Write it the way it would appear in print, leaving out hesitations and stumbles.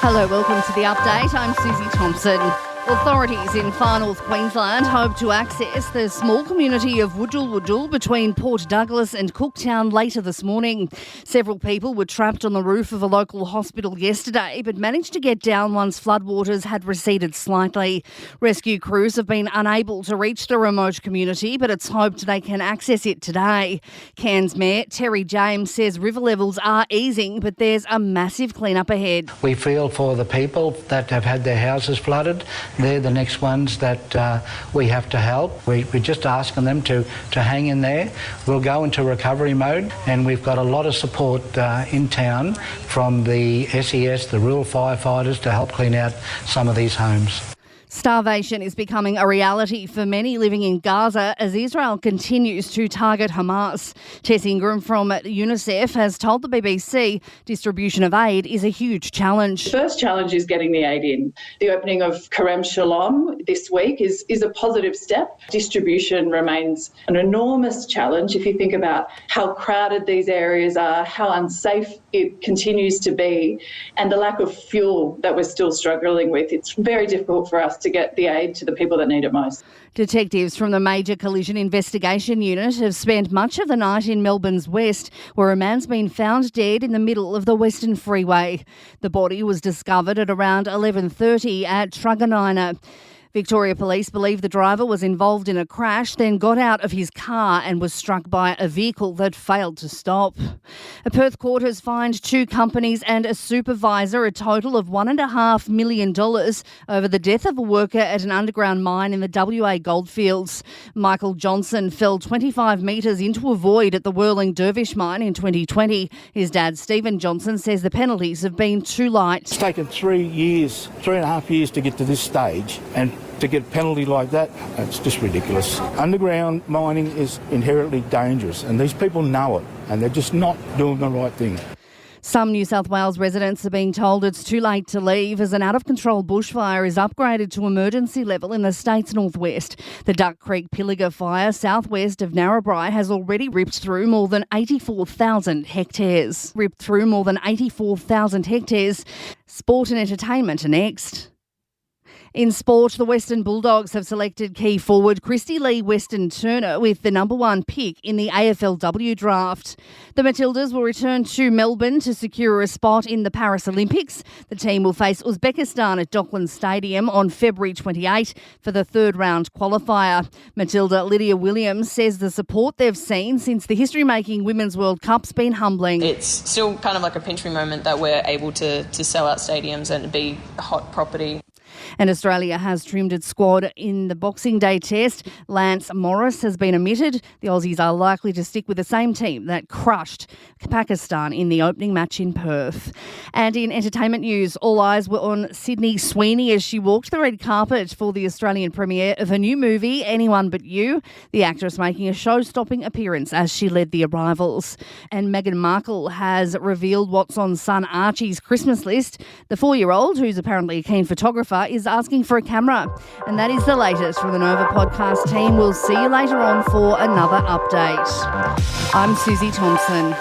Hello, welcome to the update. I'm Susie Thompson. Authorities in far north Queensland hope to access the small community of Wudjul between Port Douglas and Cooktown later this morning. Several people were trapped on the roof of a local hospital yesterday but managed to get down once floodwaters had receded slightly. Rescue crews have been unable to reach the remote community, but it's hoped they can access it today. Cairns Mayor Terry James says river levels are easing, but there's a massive clean-up ahead. We feel for the people that have had their houses flooded. They're the next ones that we have to help. We're just asking them to hang in there. We'll go into recovery mode, and we've got a lot of support in town from the SES, the rural firefighters, to help clean out some of these homes. Starvation is becoming a reality for many living in Gaza as Israel continues to target Hamas. Tess Ingram from UNICEF has told the BBC distribution of aid is a huge challenge. The first challenge is getting the aid in. The opening of Kerem Shalom this week is a positive step. Distribution remains an enormous challenge if you think about how crowded these areas are, how unsafe it continues to be, and the lack of fuel that we're still struggling with. It's very difficult for us to get the aid to the people that need it most. Detectives from the Major Collision Investigation Unit have spent much of the night in Melbourne's west, where a man's been found dead in the middle of the Western Freeway. The body was discovered at around 11:30 at Truganina. Victoria Police believe the driver was involved in a crash, then got out of his car and was struck by a vehicle that failed to stop. A Perth court has fined 2 companies and a supervisor a total of $1.5 million over the death of a worker at an underground mine in the WA goldfields. Michael Johnson fell 25 metres into a void at the Whirling Dervish mine in 2020. His dad, Stephen Johnson, says the penalties have been too light. It's taken 3.5 years to get to this stage, and to get a penalty like that, it's just ridiculous. Underground mining is inherently dangerous, and these people know it, and they're just not doing the right thing. Some New South Wales residents are being told it's too late to leave as an out-of-control bushfire is upgraded to emergency level in the state's northwest. The Duck Creek Pilliga fire southwest of Narrabri has already ripped through more than 84,000 hectares. Sport and entertainment are next. In sport, the Western Bulldogs have selected key forward Christy Lee Weston-Turner with the number 1 pick in the AFLW draft. The Matildas will return to Melbourne to secure a spot in the Paris Olympics. The team will face Uzbekistan at Docklands Stadium on February 28 for the third round qualifier. Matilda Lydia Williams says the support they've seen since the history-making Women's World Cup's been humbling. It's still kind of like a pinch me moment that we're able to sell out stadiums and be hot property. And Australia has trimmed its squad in the Boxing Day test. Lance Morris has been omitted. The Aussies are likely to stick with the same team that crushed Pakistan in the opening match in Perth. And in entertainment news, all eyes were on Sydney Sweeney as she walked the red carpet for the Australian premiere of her new movie, Anyone But You. The actress making a show-stopping appearance as she led the arrivals. And Meghan Markle has revealed what's on son Archie's Christmas list. The 4-year-old, who's apparently a keen photographer, is asking for a camera. And that is the latest from the Nova podcast team. We'll see you later on for another update. I'm Susie Thompson.